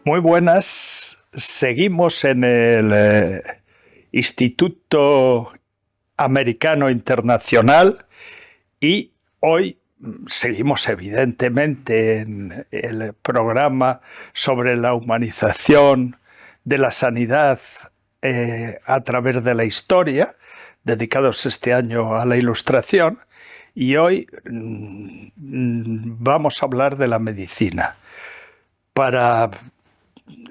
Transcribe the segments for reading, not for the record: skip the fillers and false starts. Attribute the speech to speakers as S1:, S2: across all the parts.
S1: Muy buenas. Seguimos en el Instituto Americano Internacional y hoy seguimos evidentemente en el programa sobre la humanización de la sanidad a través de la historia, dedicados este año a la Ilustración, y hoy vamos a hablar de la medicina.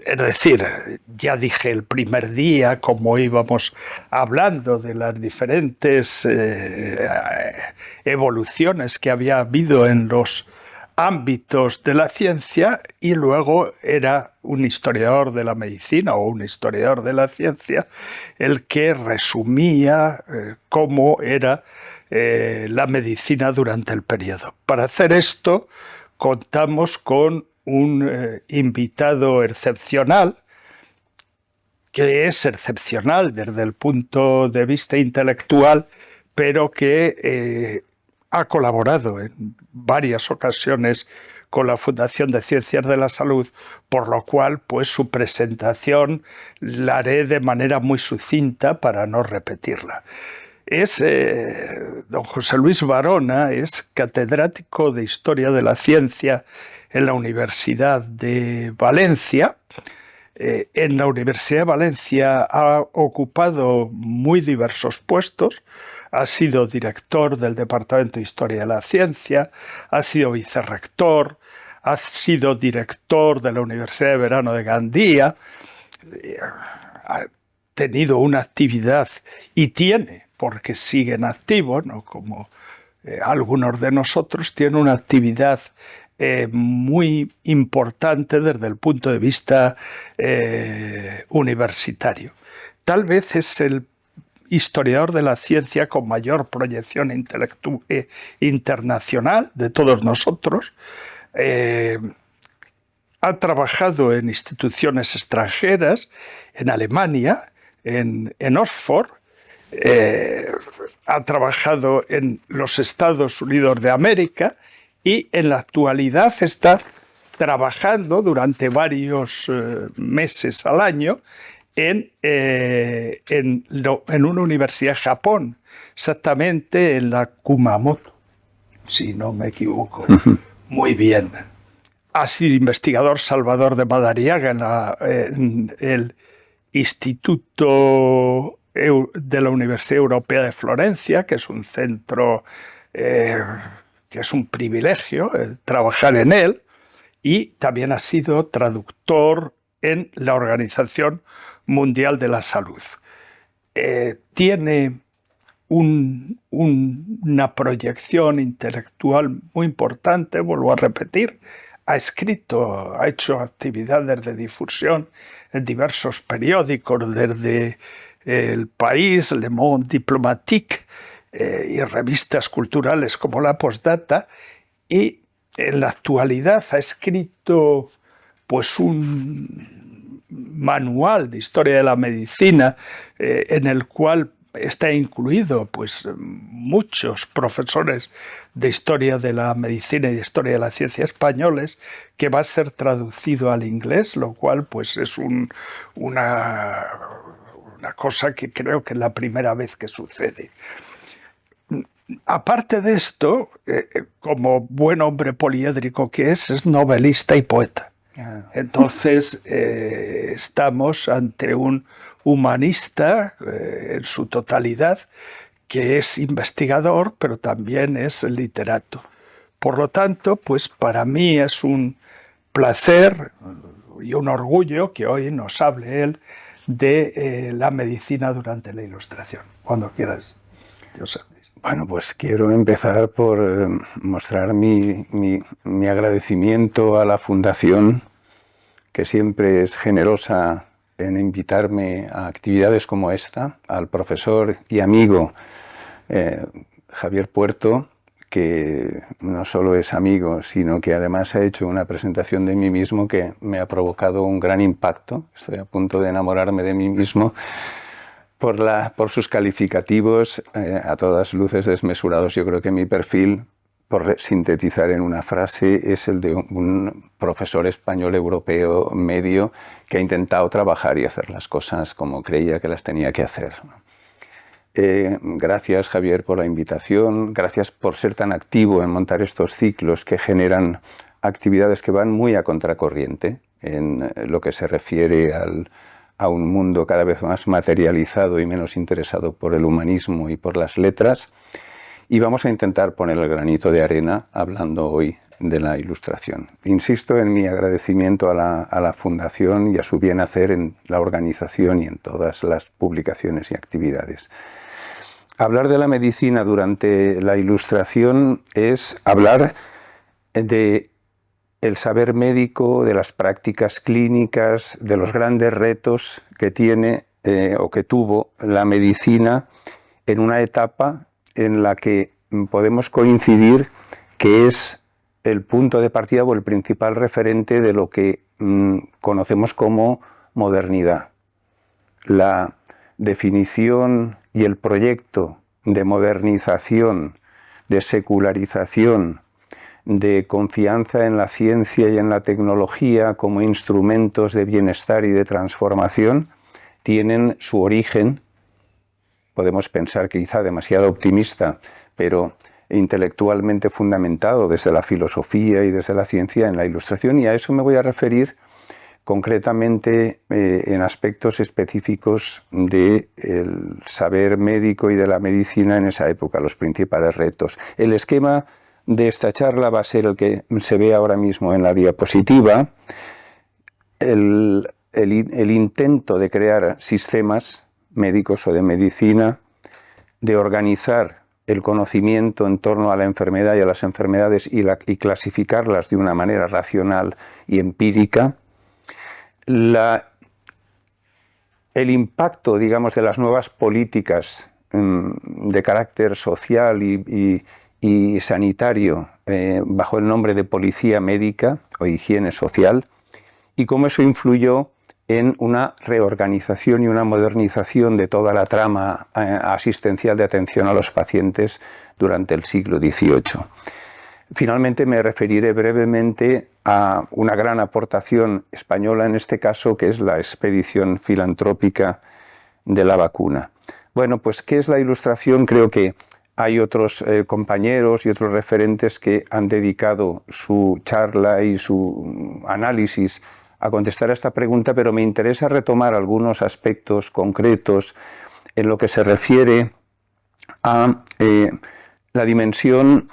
S1: Es decir, ya dije el primer día, como íbamos hablando de las diferentes evoluciones que había habido en los ámbitos de la ciencia, y luego era un historiador de la medicina o un historiador de la ciencia el que resumía cómo era la medicina durante el periodo. Para hacer esto contamos con un invitado excepcional, que es excepcional desde el punto de vista intelectual, pero que ha colaborado en varias ocasiones con la Fundación de Ciencias de la Salud, por lo cual pues su presentación la haré de manera muy sucinta para no repetirla. Don José Luis Barona es catedrático de Historia de la Ciencia en la Universidad de Valencia. En la Universidad de Valencia ha ocupado muy diversos puestos. Ha sido director del Departamento de Historia de la Ciencia, ha sido vicerrector, ha sido director de la Universidad de Verano de Gandía. Ha tenido una actividad, y tiene, porque siguen activos, ¿no? Como algunos de nosotros, tiene una actividad muy importante desde el punto de vista universitario. Tal vez es el historiador de la ciencia con mayor proyección internacional de todos nosotros. Ha trabajado en instituciones extranjeras, en Alemania, en Oxford, ha trabajado en los Estados Unidos de América, y en la actualidad está trabajando durante varios meses al año en una universidad de Japón, exactamente en la Kumamoto, si no me equivoco. Muy bien. Ha sido investigador Salvador de Madariaga en el Instituto de la Universidad Europea de Florencia, que es un centro que es un privilegio trabajar en él, y también ha sido traductor en la Organización Mundial de la Salud. Tiene una proyección intelectual muy importante, vuelvo a repetir. Ha hecho actividades de difusión en diversos periódicos, desde El País, Le Monde Diplomatique, y revistas culturales como La Postdata, y en la actualidad ha escrito pues un manual de historia de la medicina en el cual está incluido pues muchos profesores de historia de la medicina y de historia de la ciencia españoles, que va a ser traducido al inglés, lo cual pues es una cosa que creo que es la primera vez que sucede. Aparte de esto, como buen hombre poliédrico que es novelista y poeta. Entonces, estamos ante un humanista en su totalidad, que es investigador, pero también es literato. Por lo tanto, pues para mí es un placer y un orgullo que hoy nos hable él de la medicina durante la Ilustración. Cuando quieras, José.
S2: Bueno, pues quiero empezar por mostrar mi agradecimiento a la Fundación, que siempre es generosa en invitarme a actividades como esta, al profesor y amigo Javier Puerto, que no solo es amigo, sino que además ha hecho una presentación de mí mismo que me ha provocado un gran impacto. Estoy a punto de enamorarme de mí mismo por sus calificativos a todas luces desmesurados. Yo creo que mi perfil por sintetizar en una frase, es el de un profesor español europeo medio que ha intentado trabajar y hacer las cosas como creía que las tenía que hacer. Gracias, Javier, por la invitación. Gracias por ser tan activo en montar estos ciclos que generan actividades que van muy a contracorriente en lo que se refiere a un mundo cada vez más materializado y menos interesado por el humanismo y por las letras. Y vamos a intentar poner el granito de arena hablando hoy de la Ilustración. Insisto en mi agradecimiento a la Fundación y a su bien hacer en la organización y en todas las publicaciones y actividades. Hablar de la medicina durante la Ilustración es hablar de el saber médico, de las prácticas clínicas, de los grandes retos que tiene o que tuvo la medicina en una etapa en la que podemos coincidir que es el punto de partida o el principal referente de lo que conocemos como modernidad. La definición y el proyecto de modernización, de secularización, de confianza en la ciencia y en la tecnología como instrumentos de bienestar y de transformación tienen su origen, podemos pensar que quizá demasiado optimista, pero intelectualmente fundamentado desde la filosofía y desde la ciencia en la Ilustración, y a eso me voy a referir concretamente en aspectos específicos del saber médico y de la medicina en esa época, los principales retos. El esquema de esta charla va a ser el que se ve ahora mismo en la diapositiva, el intento de crear sistemas médicos o de medicina, de organizar el conocimiento en torno a la enfermedad y a las enfermedades y clasificarlas de una manera racional y empírica, el impacto, digamos, de las nuevas políticas de carácter social y sanitario bajo el nombre de policía médica o higiene social, y cómo eso influyó en una reorganización y una modernización de toda la trama asistencial de atención a los pacientes durante el siglo XVIII. Finalmente me referiré brevemente a una gran aportación española en este caso, que es la expedición filantrópica de la vacuna. Bueno, pues ¿qué es la Ilustración? Creo que hay otros compañeros y otros referentes que han dedicado su charla y su análisis a contestar a esta pregunta, pero me interesa retomar algunos aspectos concretos en lo que se refiere a la dimensión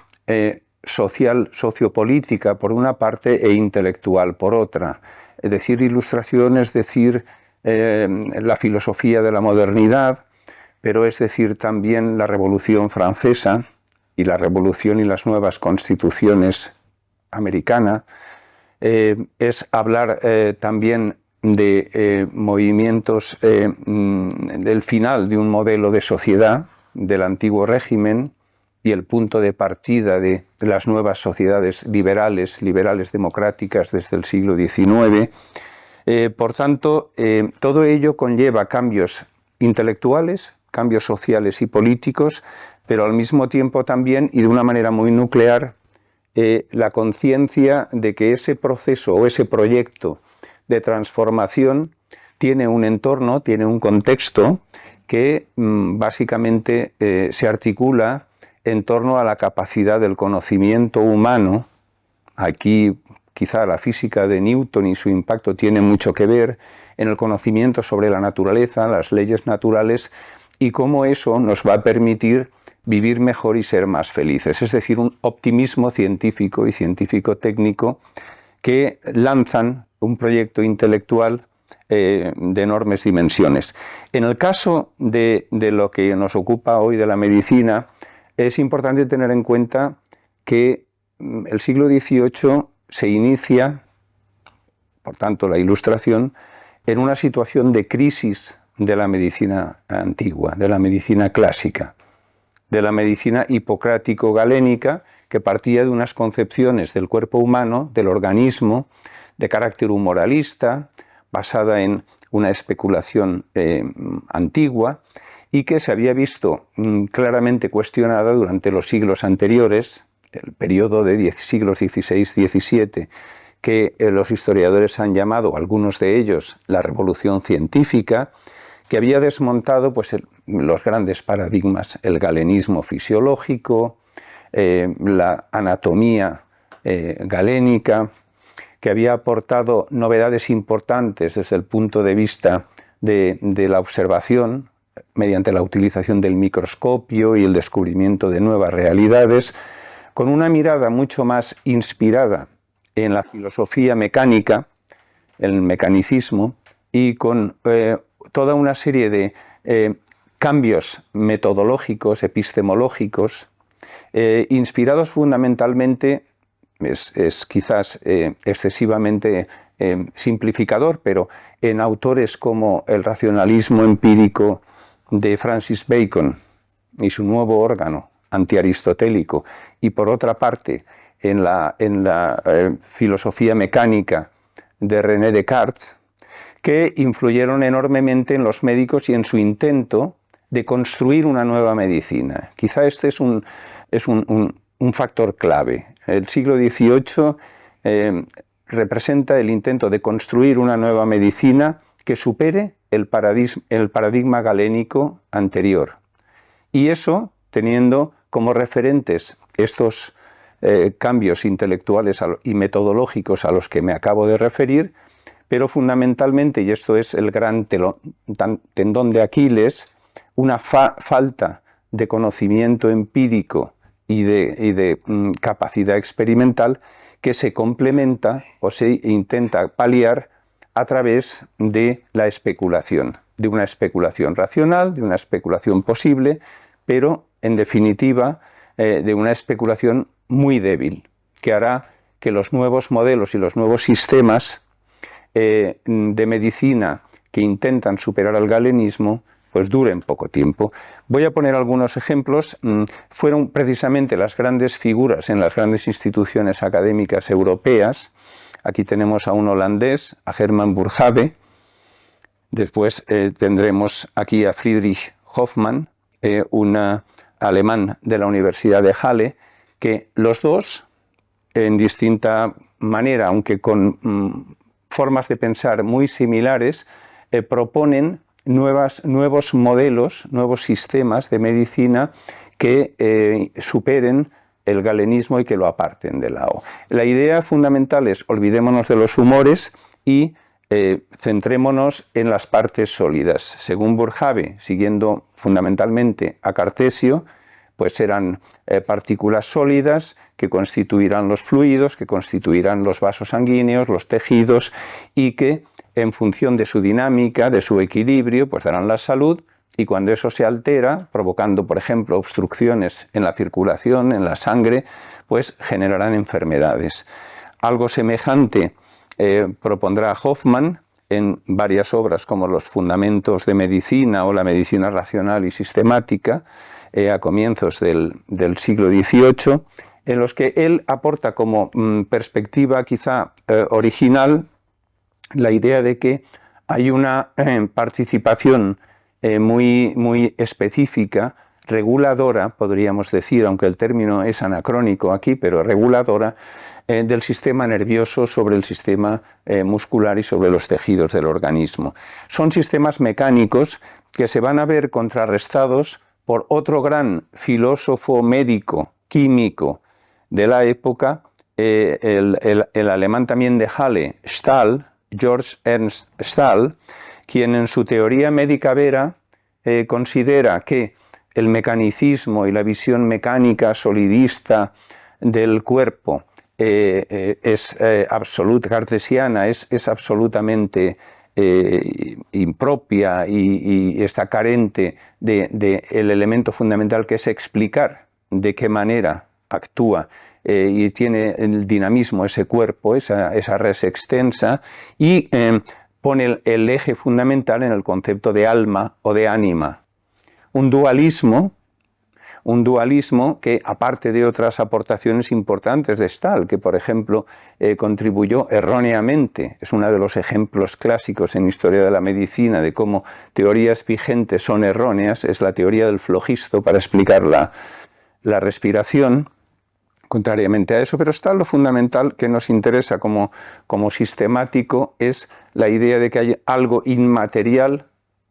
S2: social, sociopolítica por una parte e intelectual por otra. Es decir, Ilustración es decir la filosofía de la modernidad, pero es decir también la Revolución Francesa y la Revolución y las nuevas constituciones americanas. Es hablar también de movimientos del final de un modelo de sociedad del antiguo régimen y el punto de partida de las nuevas sociedades liberales democráticas desde el siglo XIX. Por tanto, todo ello conlleva cambios intelectuales, cambios sociales y políticos, pero al mismo tiempo también, y de una manera muy nuclear, la conciencia de que ese proceso o ese proyecto de transformación tiene un entorno, tiene un contexto que básicamente se articula en torno a la capacidad del conocimiento humano. Aquí quizá la física de Newton y su impacto tiene mucho que ver en el conocimiento sobre la naturaleza, las leyes naturales, y cómo eso nos va a permitir vivir mejor y ser más felices. Es decir, un optimismo científico y científico-técnico que lanzan un proyecto intelectual de enormes dimensiones. En el caso de lo que nos ocupa hoy de la medicina, es importante tener en cuenta que el siglo XVIII se inicia, por tanto la Ilustración, en una situación de crisis de la medicina antigua, de la medicina clásica, de la medicina hipocrático-galénica, que partía de unas concepciones del cuerpo humano, del organismo, de carácter humoralista, basada en una especulación antigua, y que se había visto claramente cuestionada durante los siglos anteriores el periodo de siglos XVI-XVII, que los historiadores han llamado, algunos de ellos, la revolución científica, que había desmontado pues, los grandes paradigmas, el galenismo fisiológico, la anatomía galénica, que había aportado novedades importantes desde el punto de vista de la observación, mediante la utilización del microscopio y el descubrimiento de nuevas realidades, con una mirada mucho más inspirada en la filosofía mecánica, el mecanicismo, y con toda una serie de cambios metodológicos, epistemológicos, inspirados fundamentalmente, es quizás excesivamente simplificador, pero en autores como el racionalismo empírico de Francis Bacon y su nuevo órgano antiaristotélico, y por otra parte en la filosofía mecánica de René Descartes, que influyeron enormemente en los médicos y en su intento de construir una nueva medicina. Quizá este es un factor clave. El siglo XVIII representa el intento de construir una nueva medicina que supere el paradigma galénico anterior. Y eso teniendo como referentes estos cambios intelectuales y metodológicos a los que me acabo de referir, pero fundamentalmente, y esto es el gran tendón de Aquiles, una falta de conocimiento empírico y de capacidad experimental que se complementa o se intenta paliar a través de la especulación, de una especulación racional, de una especulación posible, pero en definitiva de una especulación muy débil, que hará que los nuevos modelos y los nuevos sistemas de medicina que intentan superar al galenismo pues duren poco tiempo. Voy a poner algunos ejemplos. Fueron precisamente las grandes figuras en las grandes instituciones académicas europeas. Aquí tenemos a un holandés, a Hermann Boerhaave. Después tendremos aquí a Friedrich Hoffmann, un alemán de la Universidad de Halle, que los dos, en distinta manera, aunque con formas de pensar muy similares, proponen nuevos modelos, nuevos sistemas de medicina que superen el galenismo y que lo aparten de lado. La idea fundamental es olvidémonos de los humores y centrémonos en las partes sólidas. Según Boerhaave, siguiendo fundamentalmente a Cartesio, pues serán partículas sólidas que constituirán los fluidos, que constituirán los vasos sanguíneos, los tejidos, y que en función de su dinámica, de su equilibrio, pues darán la salud, y cuando eso se altera, provocando, por ejemplo, obstrucciones en la circulación, en la sangre, pues generarán enfermedades. Algo semejante propondrá Hoffmann en varias obras como Los Fundamentos de Medicina o La Medicina Racional y Sistemática, a comienzos del siglo XVIII, en los que él aporta como perspectiva quizá original la idea de que hay una participación muy específica, reguladora, podríamos decir, aunque el término es anacrónico aquí, pero reguladora, del sistema nervioso sobre el sistema muscular y sobre los tejidos del organismo. Son sistemas mecánicos que se van a ver contrarrestados por otro gran filósofo médico, químico de la época, el alemán también de Halle, Stahl, George Ernst Stahl, quien en su teoría médica vera considera que el mecanicismo y la visión mecánica solidista del cuerpo es absoluta, cartesiana, es absolutamente impropia y está carente del elemento fundamental que es explicar de qué manera actúa y tiene el dinamismo ese cuerpo, esa res extensa, y pone el eje fundamental en el concepto de alma o de ánima. Un dualismo que, aparte de otras aportaciones importantes de Stahl, que por ejemplo contribuyó erróneamente, es uno de los ejemplos clásicos en historia de la medicina de cómo teorías vigentes son erróneas, es la teoría del flogisto para explicar la respiración, contrariamente a eso, pero está lo fundamental que nos interesa como sistemático, es la idea de que hay algo inmaterial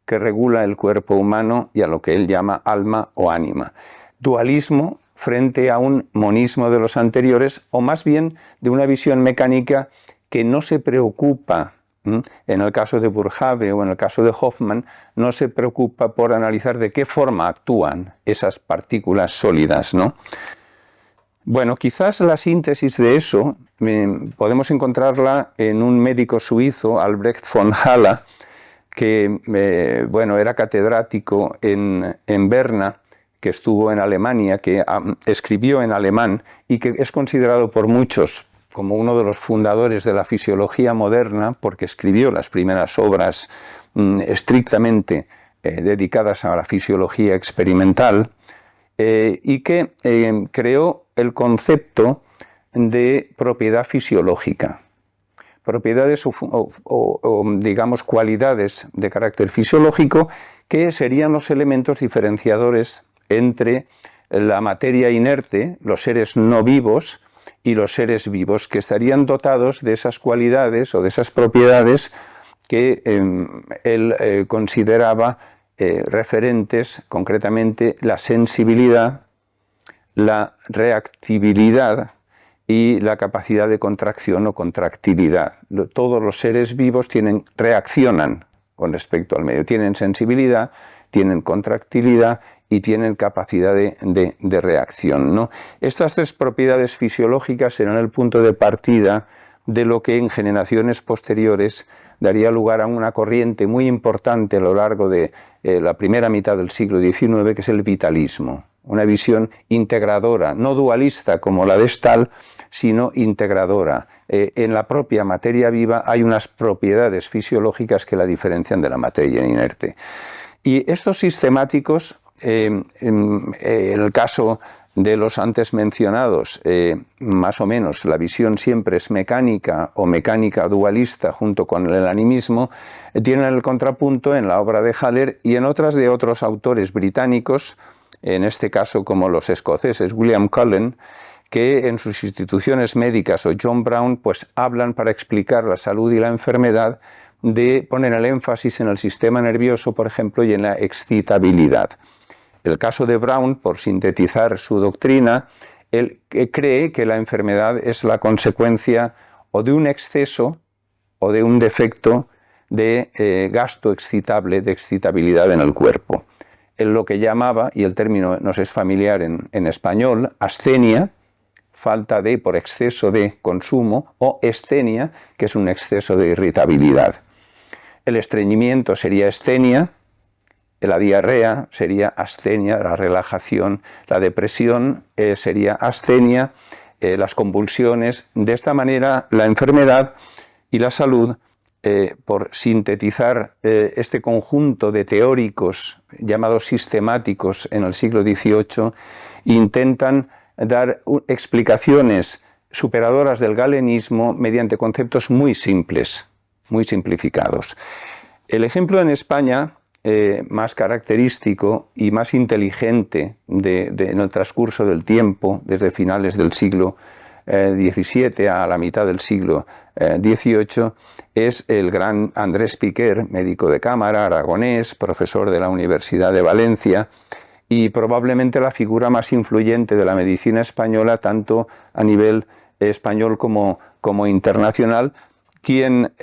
S2: que regula el cuerpo humano y a lo que él llama alma o ánima. Dualismo frente a un monismo de los anteriores, o más bien de una visión mecánica que no se preocupa, en el caso de Boerhaave o en el caso de Hoffmann, no se preocupa por analizar de qué forma actúan esas partículas sólidas, ¿no? Bueno, quizás la síntesis de eso podemos encontrarla en un médico suizo, Albrecht von Haller, que era catedrático en Berna, que estuvo en Alemania, que escribió en alemán y que es considerado por muchos como uno de los fundadores de la fisiología moderna, porque escribió las primeras obras estrictamente dedicadas a la fisiología experimental, y que creó el concepto de propiedad fisiológica. Propiedades o digamos cualidades de carácter fisiológico que serían los elementos diferenciadores entre la materia inerte, los seres no vivos, y los seres vivos, que estarían dotados de esas cualidades o de esas propiedades que él consideraba referentes, concretamente la sensibilidad, la reactibilidad y la capacidad de contracción o contractilidad. Todos los seres vivos reaccionan con respecto al medio, tienen sensibilidad, tienen contractilidad y tienen capacidad de reacción, ¿no? Estas tres propiedades fisiológicas serán el punto de partida de lo que en generaciones posteriores daría lugar a una corriente muy importante a lo largo de la primera mitad del siglo XIX, que es el vitalismo. Una visión integradora, no dualista como la de Stahl, sino integradora. En la propia materia viva hay unas propiedades fisiológicas que la diferencian de la materia inerte. Y estos sistemáticos, en el caso de los antes mencionados, más o menos la visión siempre es mecánica o mecánica dualista junto con el animismo, tienen el contrapunto en la obra de Haller y en otras de otros autores británicos, en este caso como los escoceses William Cullen, que en sus instituciones médicas, o John Brown, pues hablan para explicar la salud y la enfermedad, de poner el énfasis en el sistema nervioso, por ejemplo, y en la excitabilidad. El caso de Brown, por sintetizar su doctrina, él cree que la enfermedad es la consecuencia o de un exceso o de un defecto de gasto excitable, de excitabilidad en el cuerpo. Él lo que llamaba, y el término nos es familiar en español, ascenia, falta de por exceso de consumo, o escenia, que es un exceso de irritabilidad. El estreñimiento sería escenia, la diarrea sería ascenia, la relajación, la depresión sería ascenia, las convulsiones. De esta manera, la enfermedad y la salud, por sintetizar este conjunto de teóricos llamados sistemáticos en el siglo XVIII, intentan dar explicaciones superadoras del galenismo mediante conceptos muy simples, muy simplificados. El ejemplo en España más característico y más inteligente en el transcurso del tiempo, desde finales del siglo XVII a la mitad del siglo XVIII, es el gran Andrés Piquer, médico de cámara, aragonés, profesor de la Universidad de Valencia, y probablemente la figura más influyente de la medicina española, tanto a nivel español como internacional, quien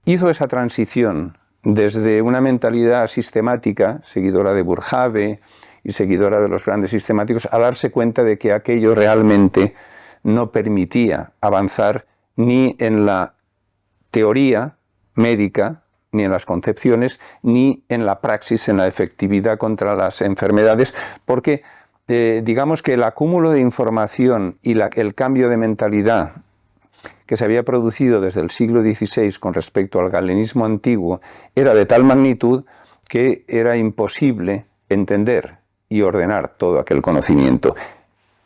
S2: hizo esa transición desde una mentalidad sistemática, seguidora de Boerhaave y seguidora de los grandes sistemáticos, a darse cuenta de que aquello realmente no permitía avanzar ni en la teoría médica, ni en las concepciones, ni en la praxis, en la efectividad contra las enfermedades, porque digamos que el acúmulo de información y el cambio de mentalidad que se había producido desde el siglo XVI con respecto al galenismo antiguo era de tal magnitud que era imposible entender y ordenar todo aquel conocimiento.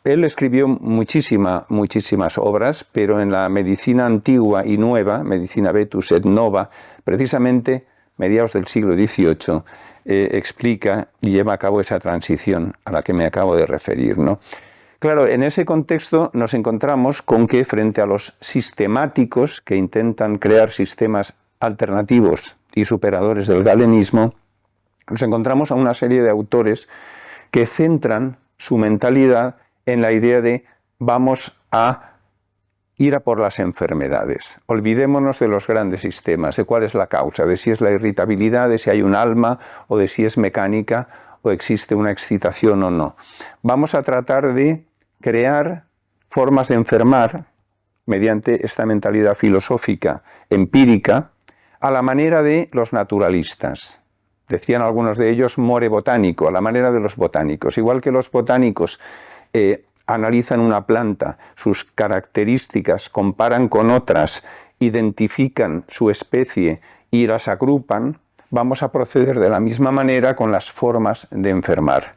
S2: Él escribió muchísimas obras, pero en la medicina antigua y nueva, Medicina Vetus et Nova, precisamente mediados del siglo XVIII, explica y lleva a cabo esa transición a la que me acabo de referir, ¿no? Claro, en ese contexto nos encontramos con que frente a los sistemáticos que intentan crear sistemas alternativos y superadores del galenismo, nos encontramos a una serie de autores que centran su mentalidad en la idea de vamos a ir a por las enfermedades. Olvidémonos de los grandes sistemas, de cuál es la causa, de si es la irritabilidad, de si hay un alma o de si es mecánica o existe una excitación o no. Vamos a tratar de crear formas de enfermar mediante esta mentalidad filosófica empírica a la manera de los naturalistas. Decían algunos de ellos more botánico, a la manera de los botánicos. Igual que los botánicos analizan una planta, sus características, comparan con otras, identifican su especie y las agrupan, vamos a proceder de la misma manera con las formas de enfermar.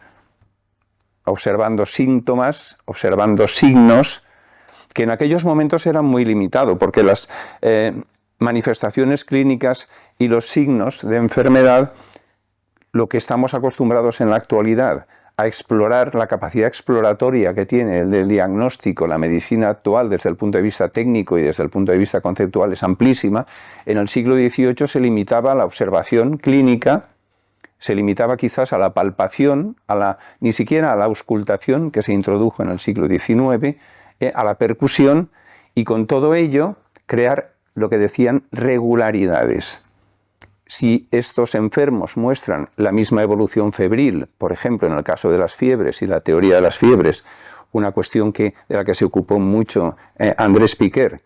S2: Observando síntomas, observando signos, que en aquellos momentos eran muy limitados, porque las manifestaciones clínicas y los signos de enfermedad, lo que estamos acostumbrados en la actualidad a explorar, la capacidad exploratoria que tiene el del diagnóstico, la medicina actual desde el punto de vista técnico y desde el punto de vista conceptual es amplísima. En el siglo XVIII se limitaba a la observación clínica, se limitaba quizás a la palpación, ni siquiera a la auscultación que se introdujo en el siglo XIX, a la percusión, y con todo ello crear lo que decían regularidades. Si estos enfermos muestran la misma evolución febril, por ejemplo, en el caso de las fiebres y la teoría de las fiebres, una cuestión de la que se ocupó mucho Andrés Piquer,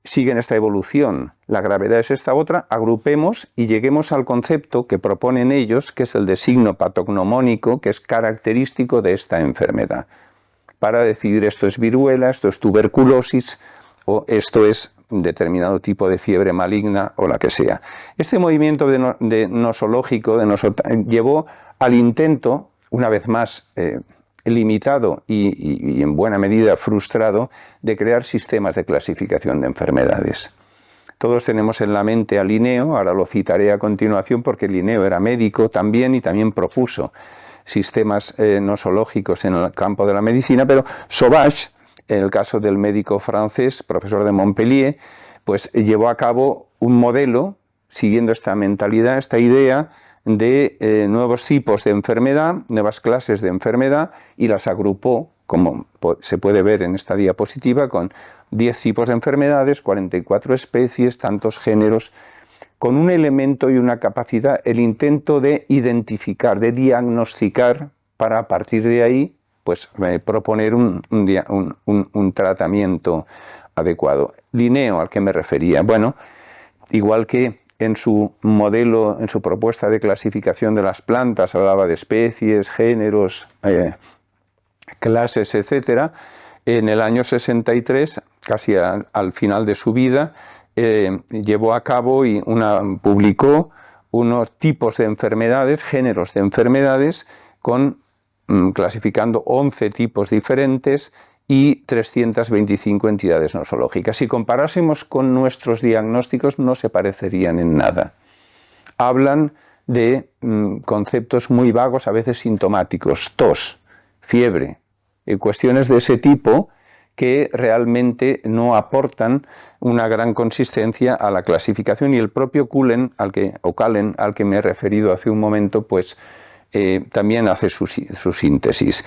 S2: siguen esta evolución, la gravedad es esta otra, agrupemos y lleguemos al concepto que proponen ellos, que es el de signo patognomónico, que es característico de esta enfermedad, para decidir esto es viruela, esto es tuberculosis o esto es determinado tipo de fiebre maligna o la que sea. Este movimiento nosológico llevó al intento, una vez más limitado y en buena medida frustrado, de crear sistemas de clasificación de enfermedades. Todos tenemos en la mente a Linneo, ahora lo citaré a continuación porque Linneo era médico también y también propuso sistemas nosológicos en el campo de la medicina, pero Sauvage, en el caso del médico francés, profesor de Montpellier, pues llevó a cabo un modelo siguiendo esta mentalidad, esta idea de nuevos tipos de enfermedad, nuevas clases de enfermedad, y las agrupó, como se puede ver en esta diapositiva, con 10 tipos de enfermedades, 44 especies, tantos géneros, con un elemento y una capacidad, el intento de identificar, de diagnosticar, para a partir de ahí pues proponer un tratamiento adecuado. Linneo, al que me refería, bueno, igual que en su modelo, en su propuesta de clasificación de las plantas, hablaba de especies, géneros, clases, etc., en el año 63, casi al final de su vida, llevó a cabo y publicó unos tipos de enfermedades, géneros de enfermedades, clasificando 11 tipos diferentes y 325 entidades nosológicas. Si comparásemos con nuestros diagnósticos, no se parecerían en nada. Hablan de conceptos muy vagos, a veces sintomáticos, tos, fiebre, cuestiones de ese tipo que realmente no aportan una gran consistencia a la clasificación, y el propio Cullen, al que me he referido hace un momento, pues también hace su síntesis.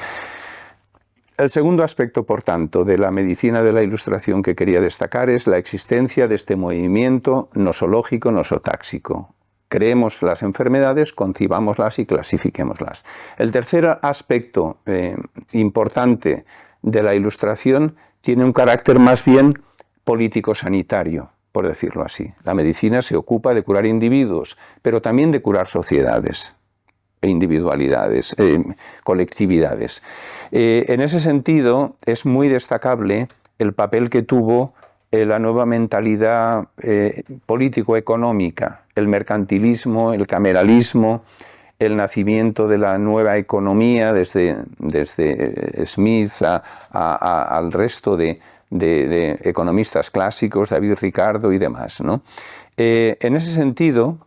S2: El segundo aspecto, por tanto, de la medicina de la Ilustración que quería destacar es la existencia de este movimiento nosológico, nosotáxico. Creemos las enfermedades, concibámoslas y clasifiquémoslas. El tercer aspecto importante de la Ilustración tiene un carácter más bien político-sanitario, por decirlo así. La medicina se ocupa de curar individuos, pero también de curar sociedades, individualidades, colectividades. En ese sentido, es muy destacable el papel que tuvo la nueva mentalidad político-económica, el mercantilismo, el cameralismo, el nacimiento de la nueva economía desde Smith al resto de economistas clásicos, David Ricardo y demás, ¿no? En ese sentido,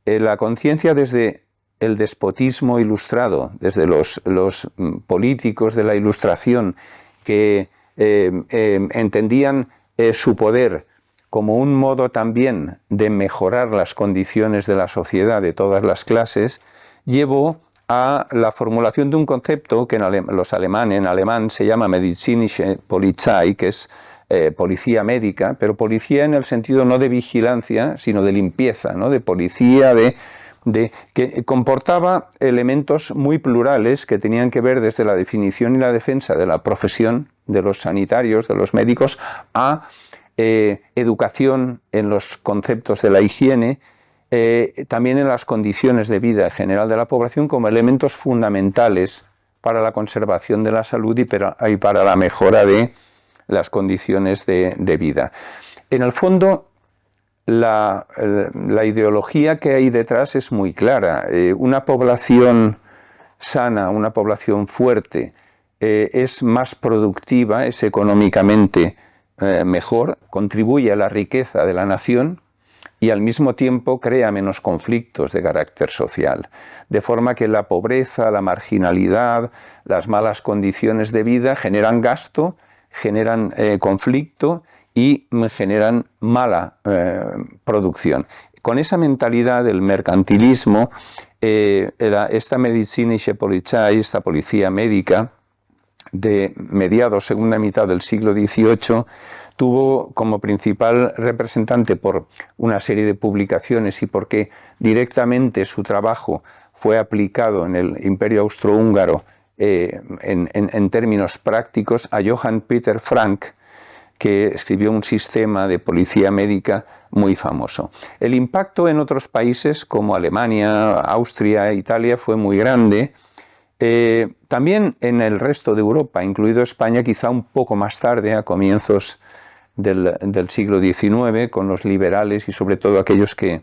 S2: la conciencia desde el despotismo ilustrado, desde los políticos de la Ilustración que entendían su poder como un modo también de mejorar las condiciones de la sociedad de todas las clases, llevó a la formulación de un concepto que en alemán se llama medizinische Polizei, que es policía médica, pero policía en el sentido no de vigilancia, sino de limpieza, ¿no? De policía, que comportaba elementos muy plurales que tenían que ver desde la definición y la defensa de la profesión de los sanitarios, de los médicos, a educación en los conceptos de la higiene, también en las condiciones de vida general de la población como elementos fundamentales para la conservación de la salud y para la mejora de las condiciones de vida. En el fondo, la ideología que hay detrás es muy clara. Una población sana, una población fuerte, es más productiva, es económicamente mejor, contribuye a la riqueza de la nación y al mismo tiempo crea menos conflictos de carácter social. De forma que la pobreza, la marginalidad, las malas condiciones de vida generan gasto, generan conflicto y generan mala producción. Con esa mentalidad del mercantilismo, esta medizinische Polizei, esta policía médica de mediados, segunda mitad del siglo XVIII, tuvo como principal representante por una serie de publicaciones y porque directamente su trabajo fue aplicado en el Imperio Austrohúngaro en términos prácticos, a Johann Peter Frank, que escribió un sistema de policía médica muy famoso. El impacto en otros países como Alemania, Austria, Italia fue muy grande. También en el resto de Europa, incluido España, quizá un poco más tarde, a comienzos del siglo XIX, con los liberales y sobre todo aquellos que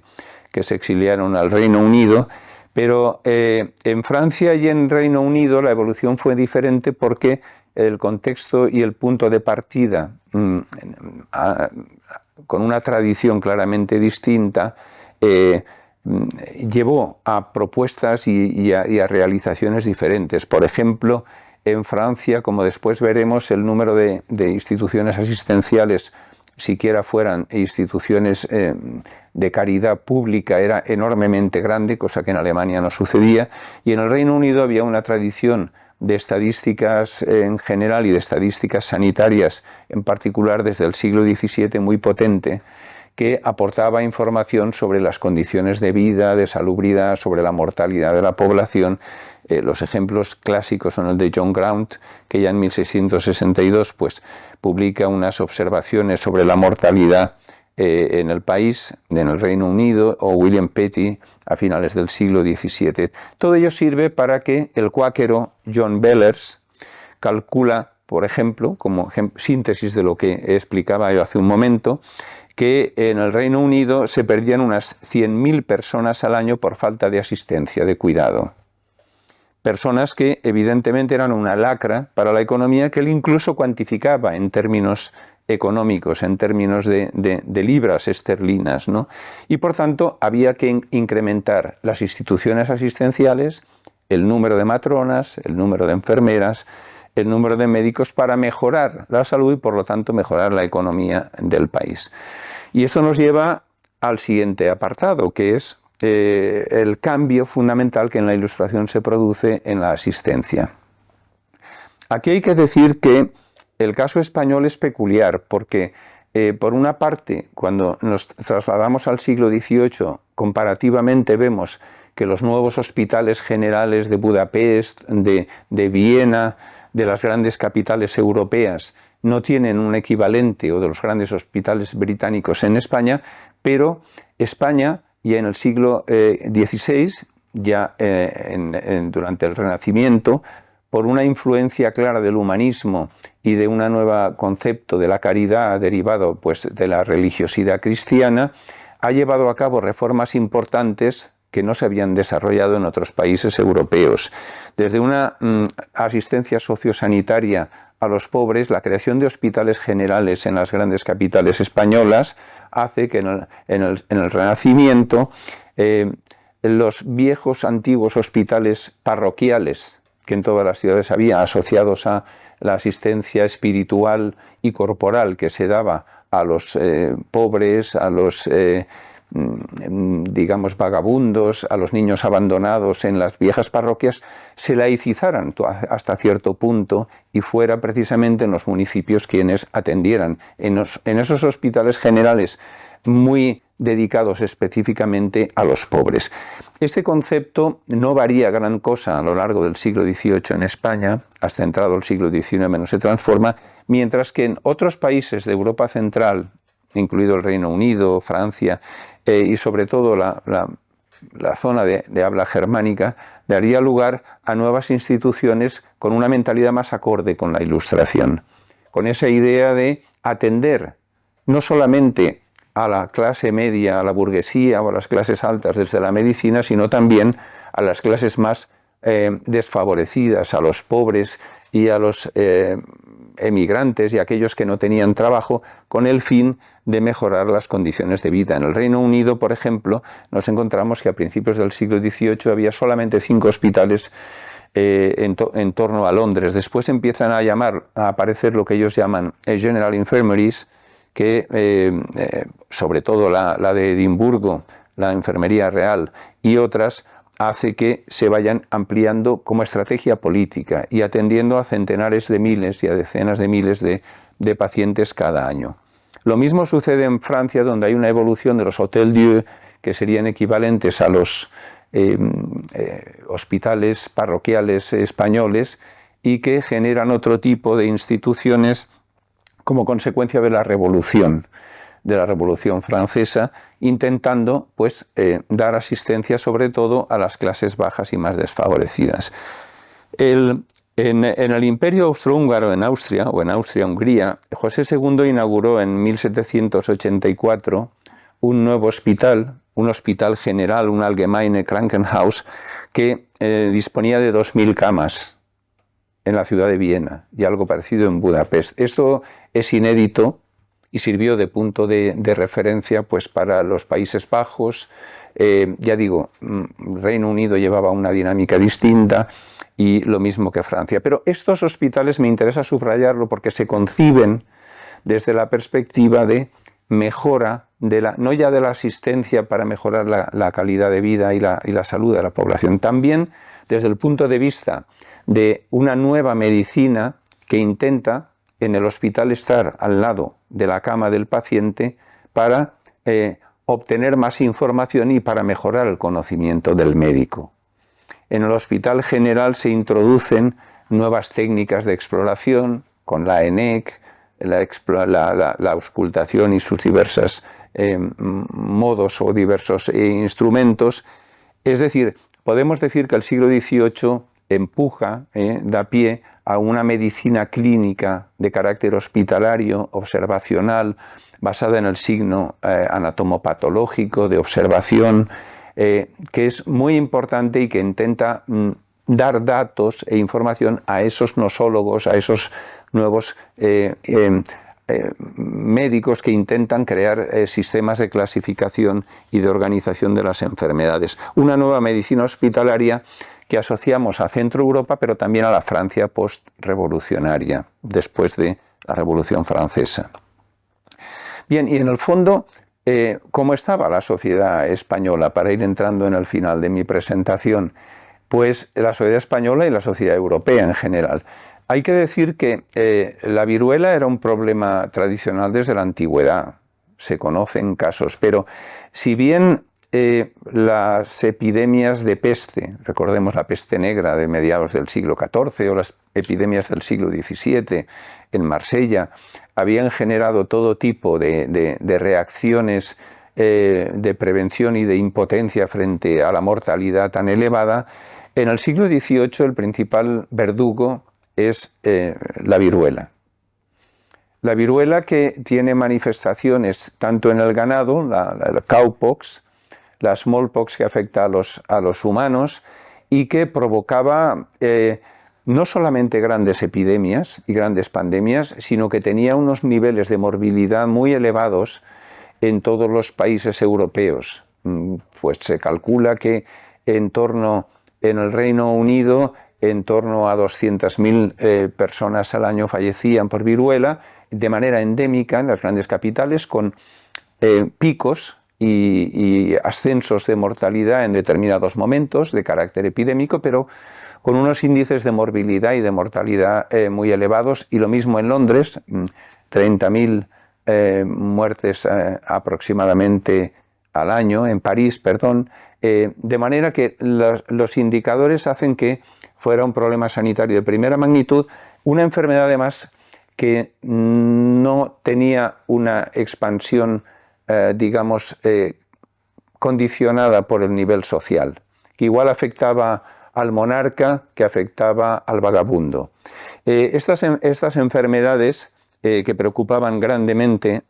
S2: se exiliaron al Reino Unido. Pero en Francia y en Reino Unido la evolución fue diferente porque el contexto y el punto de partida, con una tradición claramente distinta, llevó a propuestas y a realizaciones diferentes. Por ejemplo, en Francia, como después veremos, el número de instituciones asistenciales, siquiera fueran instituciones de caridad pública, era enormemente grande, cosa que en Alemania no sucedía, y en el Reino Unido había una tradición de estadísticas en general y de estadísticas sanitarias en particular desde el siglo XVII muy potente, que aportaba información sobre las condiciones de vida, de salubridad, sobre la mortalidad de la población. Los ejemplos clásicos son el de John Graunt, que ya en 1662 pues, publica unas observaciones sobre la mortalidad en el país, en el Reino Unido, o William Petty a finales del siglo XVII. Todo ello sirve para que el cuáquero John Bellers calcula, por ejemplo, como síntesis de lo que explicaba yo hace un momento, que en el Reino Unido se perdían unas 100.000 personas al año por falta de asistencia, de cuidado. Personas que evidentemente eran una lacra para la economía, que él incluso cuantificaba en términos económicos, en términos de libras esterlinas, ¿no? Y por tanto había que incrementar las instituciones asistenciales, el número de matronas, el número de enfermeras, el número de médicos para mejorar la salud y por lo tanto mejorar la economía del país. Y esto nos lleva al siguiente apartado, que es el cambio fundamental que en la Ilustración se produce en la asistencia. Aquí hay que decir que el caso español es peculiar porque, por una parte, cuando nos trasladamos al siglo XVIII, comparativamente vemos que los nuevos hospitales generales de Budapest, de Viena, de las grandes capitales europeas, no tienen un equivalente, o de los grandes hospitales británicos en España, pero España ya en el siglo XVI, ya durante el Renacimiento, por una influencia clara del humanismo y de un nuevo concepto de la caridad derivado pues, de la religiosidad cristiana, ha llevado a cabo reformas importantes que no se habían desarrollado en otros países europeos. Desde una asistencia sociosanitaria a los pobres, la creación de hospitales generales en las grandes capitales españolas hace que en el Renacimiento los viejos antiguos hospitales parroquiales que en todas las ciudades había, asociados a la asistencia espiritual y corporal que se daba a los pobres, a los digamos vagabundos, a los niños abandonados en las viejas parroquias, se laicizaran hasta cierto punto y fuera precisamente en los municipios quienes atendieran en esos hospitales generales muy dedicados específicamente a los pobres. Este concepto no varía gran cosa a lo largo del siglo XVIII en España, hasta entrado el siglo XIX menos se transforma, mientras que en otros países de Europa Central, incluido el Reino Unido, Francia y sobre todo la zona de habla germánica, daría lugar a nuevas instituciones con una mentalidad más acorde con la Ilustración, con esa idea de atender no solamente a la clase media, a la burguesía o a las clases altas desde la medicina, sino también a las clases más desfavorecidas, a los pobres y a los emigrantes y a aquellos que no tenían trabajo, con el fin de mejorar las condiciones de vida. En el Reino Unido, por ejemplo, nos encontramos que a principios del siglo XVIII había solamente 5 hospitales en torno a Londres. Después empiezan a aparecer lo que ellos llaman General Infirmaries, que sobre todo la de Edimburgo, la Enfermería Real y otras, hace que se vayan ampliando como estrategia política y atendiendo a centenares de miles y a decenas de miles de pacientes cada año. Lo mismo sucede en Francia, donde hay una evolución de los Hôtel-Dieu, que serían equivalentes a los hospitales parroquiales españoles y que generan otro tipo de instituciones como consecuencia de la Revolución Francesa, intentando pues, dar asistencia sobre todo a las clases bajas y más desfavorecidas. En el Imperio Austrohúngaro, en Austria, o en Austria-Hungría, José II inauguró en 1784 un nuevo hospital, un hospital general, un Allgemeine Krankenhaus, que disponía de 2000 camas en la ciudad de Viena y algo parecido en Budapest. Esto es inédito y sirvió de punto de referencia pues, para los Países Bajos. Ya digo, Reino Unido llevaba una dinámica distinta y lo mismo que Francia. Pero estos hospitales me interesa subrayarlo porque se conciben desde la perspectiva de mejora, no ya de la asistencia para mejorar la calidad de vida y la salud de la población, también desde el punto de vista de una nueva medicina que intenta en el hospital estar al lado de la cama del paciente para obtener más información y para mejorar el conocimiento del médico. En el hospital general se introducen nuevas técnicas de exploración con la ENEC, la auscultación y sus diversos modos o diversos instrumentos. Es decir, podemos decir que el siglo XVIII empuja, da pie a una medicina clínica de carácter hospitalario, observacional, basada en el signo anatomopatológico de observación, que es muy importante y que intenta dar datos e información a esos nosólogos, a esos nuevos médicos que intentan crear sistemas de clasificación y de organización de las enfermedades. Una nueva medicina hospitalaria que asociamos a Centro Europa, pero también a la Francia post-revolucionaria, después de la Revolución Francesa. Bien, y en el fondo, ¿cómo estaba la sociedad española? Para ir entrando en el final de mi presentación, pues la sociedad española y la sociedad europea en general. Hay que decir que la viruela era un problema tradicional desde la antigüedad, se conocen casos, pero si bien las epidemias de peste, recordemos la peste negra de mediados del siglo XIV o las epidemias del siglo XVII en Marsella, habían generado todo tipo de reacciones de prevención y de impotencia frente a la mortalidad tan elevada. En el siglo XVIII el principal verdugo es la viruela. La viruela que tiene manifestaciones tanto en el ganado, la cowpox, la smallpox que afecta a los humanos y que provocaba no solamente grandes epidemias y grandes pandemias, sino que tenía unos niveles de morbilidad muy elevados en todos los países europeos. Pues se calcula que en el Reino Unido en torno a 200.000 personas al año fallecían por viruela de manera endémica en las grandes capitales, con picos y ascensos de mortalidad en determinados momentos de carácter epidémico, pero con unos índices de morbilidad y de mortalidad muy elevados. Y lo mismo en Londres, 30.000 muertes aproximadamente al año, en París, perdón, de manera que los indicadores hacen que fuera un problema sanitario de primera magnitud, una enfermedad además que no tenía una expansión, digamos, condicionada por el nivel social, que igual afectaba al monarca que afectaba al vagabundo. Estas enfermedades que preocupaban grandemente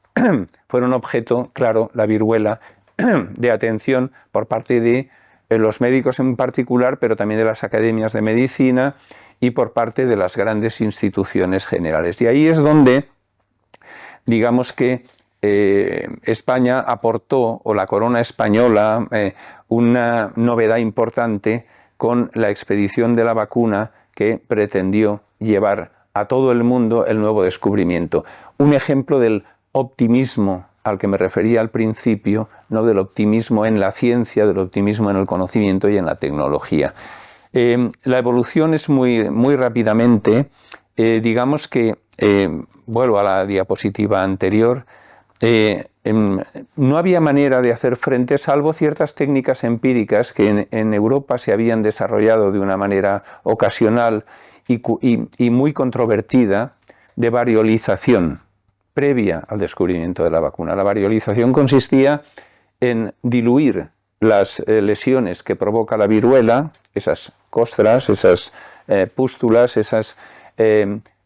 S2: fueron objeto, claro, la viruela, de atención por parte de los médicos en particular, pero también de las academias de medicina y por parte de las grandes instituciones generales. Y ahí es donde, digamos que España aportó, o la corona española, una novedad importante con la expedición de la vacuna que pretendió llevar a todo el mundo el nuevo descubrimiento. Un ejemplo del optimismo al que me refería al principio, no del optimismo en la ciencia, del optimismo en el conocimiento y en la tecnología. La evolución es muy rápidamente, digamos que, vuelvo a la diapositiva anterior, no había manera de hacer frente, salvo ciertas técnicas empíricas que en Europa se habían desarrollado de una manera ocasional y muy controvertida, de variolización previa al descubrimiento de la vacuna. La variolización consistía en diluir las lesiones que provoca la viruela, esas costras, esas pústulas, esas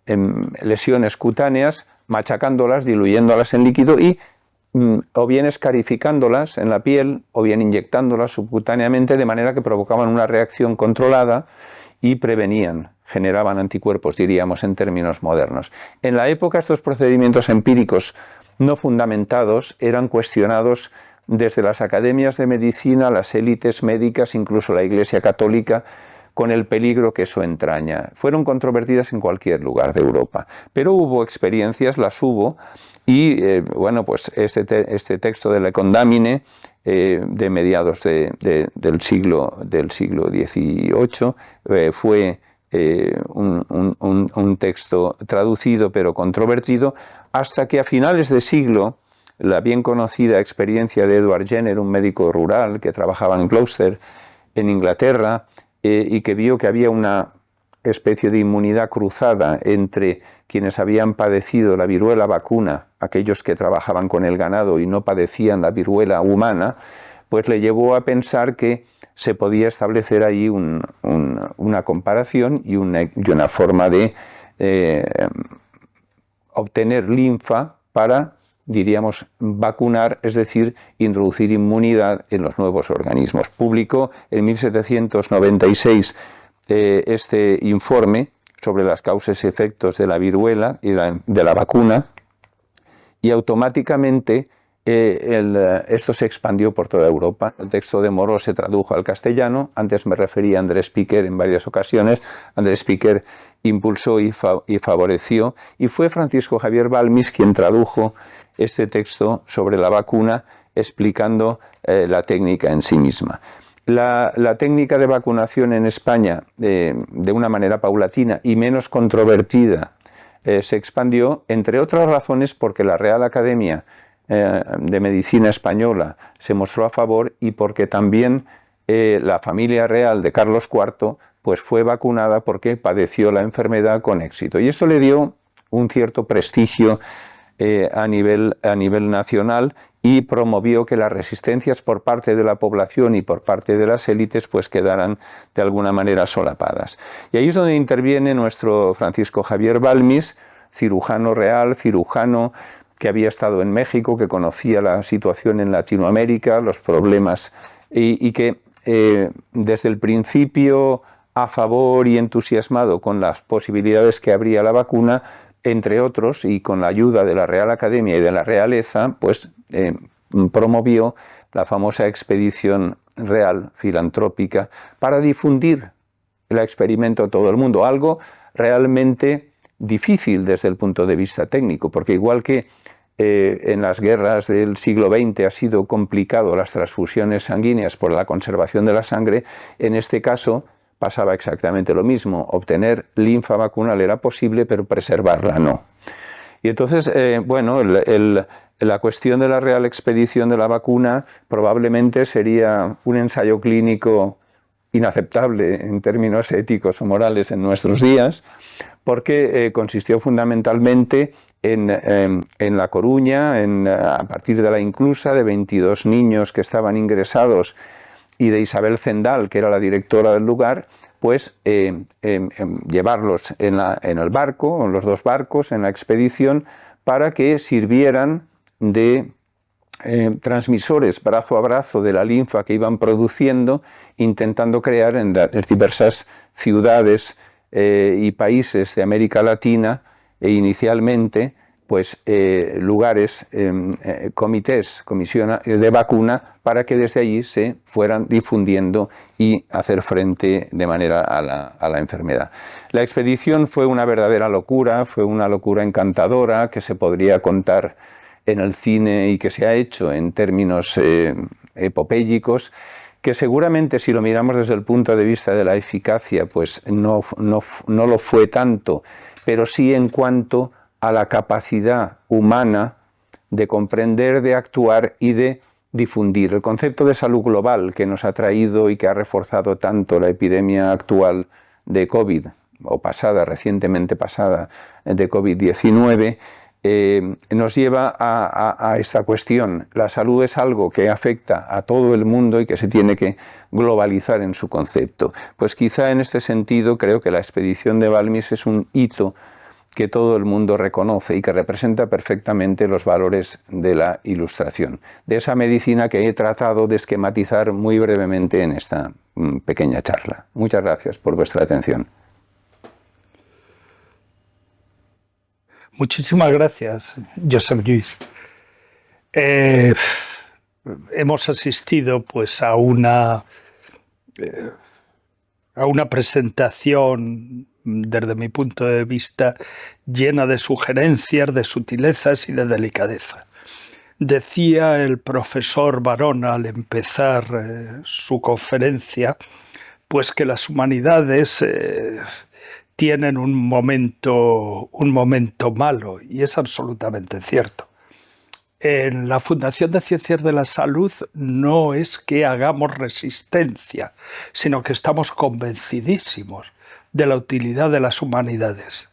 S2: lesiones cutáneas, machacándolas, diluyéndolas en líquido y o bien escarificándolas en la piel o bien inyectándolas subcutáneamente, de manera que provocaban una reacción controlada y prevenían, generaban anticuerpos, diríamos en términos modernos. En la época estos procedimientos empíricos no fundamentados eran cuestionados desde las academias de medicina, las élites médicas, incluso la Iglesia Católica, con el peligro que eso entraña. Fueron controvertidas en cualquier lugar de Europa, pero hubo experiencias, las hubo, y bueno, pues este texto de La Condamine, de mediados del siglo XVIII, fue un texto traducido pero controvertido, hasta que a finales de siglo la bien conocida experiencia de Edward Jenner, un médico rural que trabajaba en Gloucester, en Inglaterra, y que vio que había una especie de inmunidad cruzada entre quienes habían padecido la viruela vacuna, aquellos que trabajaban con el ganado y no padecían la viruela humana, pues le llevó a pensar que se podía establecer ahí una comparación y una forma de obtener linfa para, diríamos, vacunar, es decir, introducir inmunidad en los nuevos organismos. Publicó en 1796 este informe sobre las causas y efectos de la viruela y de la vacuna, y automáticamente esto se expandió por toda Europa. El texto de Moreau se tradujo al castellano. Antes me refería a Andrés Piquer en varias ocasiones. Andrés Piquer impulsó y favoreció, y fue Francisco Javier Balmis quien tradujo este texto sobre la vacuna, explicando la técnica en sí misma. La técnica de vacunación en España, de una manera paulatina y menos controvertida, se expandió, entre otras razones, porque la Real Academia de Medicina Española se mostró a favor, y porque también la familia real de Carlos IV pues fue vacunada porque padeció la enfermedad con éxito. Y esto le dio un cierto prestigio a nivel nacional, y promovió que las resistencias por parte de la población y por parte de las élites pues quedaran de alguna manera solapadas. Y ahí es donde interviene nuestro Francisco Javier Balmis, cirujano real, cirujano que había estado en México, que conocía la situación en Latinoamérica, los problemas, y que desde el principio a favor y entusiasmado con las posibilidades que abría la vacuna, entre otros, y con la ayuda de la Real Academia y de la realeza, pues promovió la famosa expedición real filantrópica para difundir el experimento a todo el mundo, algo realmente difícil desde el punto de vista técnico, porque igual que en las guerras del siglo XX ha sido complicado las transfusiones sanguíneas por la conservación de la sangre, en este caso pasaba exactamente lo mismo. Obtener linfa vacunal era posible, pero preservarla no. Y entonces, bueno, la cuestión de la real expedición de la vacuna probablemente sería un ensayo clínico inaceptable en términos éticos o morales en nuestros días, porque consistió fundamentalmente en La Coruña, a partir de la inclusa, de 22 niños que estaban ingresados y de Isabel Zendal, que era la directora del lugar, pues llevarlos en el barco, en los dos barcos, en la expedición, para que sirvieran de transmisores brazo a brazo de la linfa que iban produciendo, intentando crear en las diversas ciudades y países de América Latina inicialmente pues lugares, comités, comisiones de vacuna, para que desde allí se fueran difundiendo y hacer frente de manera a la enfermedad. La expedición fue una verdadera locura, fue una locura encantadora que se podría contar en el cine y que se ha hecho en términos epopélicos, que seguramente si lo miramos desde el punto de vista de la eficacia, pues no lo fue tanto, pero sí en cuanto a la capacidad humana de comprender, de actuar y de difundir. El concepto de salud global que nos ha traído y que ha reforzado tanto la epidemia actual de COVID, o recientemente pasada, de COVID-19, nos lleva a esta cuestión. La salud es algo que afecta a todo el mundo y que se tiene que globalizar en su concepto. Pues quizá en este sentido creo que la expedición de Balmis es un hito que todo el mundo reconoce y que representa perfectamente los valores de la Ilustración, de esa medicina que he tratado de esquematizar muy brevemente en esta pequeña charla. Muchas gracias por vuestra atención.
S1: Muchísimas gracias, Josep Lluís. Hemos asistido pues a una presentación, desde mi punto de vista, llena de sugerencias, de sutilezas y de delicadeza. Decía el profesor Barona al empezar su conferencia, pues que las humanidades tienen un momento malo, y es absolutamente cierto. En la Fundación de Ciencias de la Salud no es que hagamos resistencia, sino que estamos convencidísimos de la utilidad de las humanidades,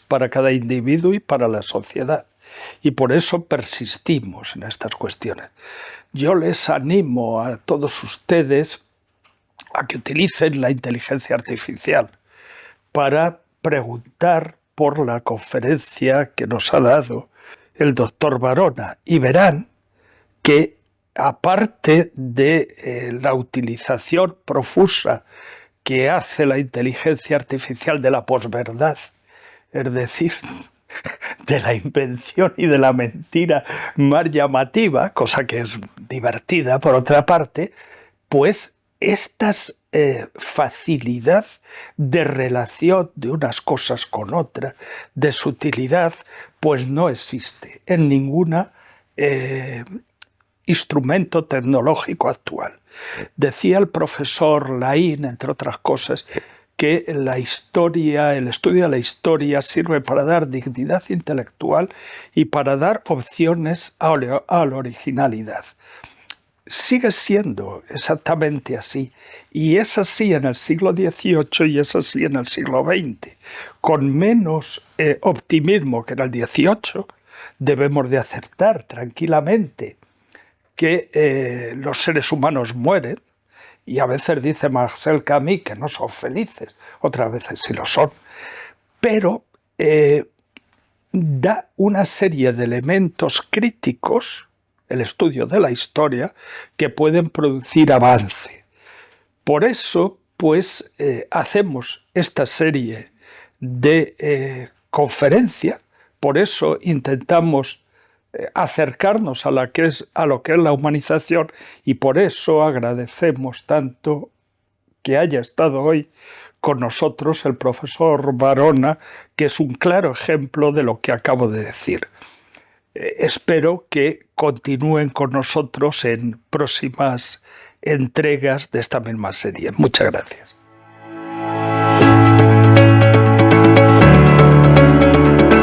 S1: para cada individuo y para la sociedad. Y por eso persistimos en estas cuestiones. Yo les animo a todos ustedes a que utilicen la inteligencia artificial para preguntar por la conferencia que nos ha dado el doctor Barona, y verán que, aparte de la utilización profusa que hace la inteligencia artificial de la posverdad, es decir, de la invención y de la mentira más llamativa, cosa que es divertida por otra parte, pues estas facilidad de relación de unas cosas con otras, de sutilidad, pues no existe en ningún instrumento tecnológico actual. Decía el profesor Laín, entre otras cosas, que la historia, el estudio de la historia sirve para dar dignidad intelectual y para dar opciones a la originalidad. Sigue siendo exactamente así, y es así en el siglo XVIII y es así en el siglo XX. Con menos optimismo que en el XVIII, debemos de aceptar tranquilamente que los seres humanos mueren, y a veces dice Marcel Camus que no son felices, otras veces sí lo son, pero da una serie de elementos críticos, el estudio de la historia, que pueden producir avance. Por eso, pues, hacemos esta serie de conferencias, por eso intentamos acercarnos a lo que es la humanización, y por eso agradecemos tanto que haya estado hoy con nosotros el profesor Barona, que es un claro ejemplo de lo que acabo de decir. Espero que continúen con nosotros en próximas entregas de esta misma serie. Muchas gracias.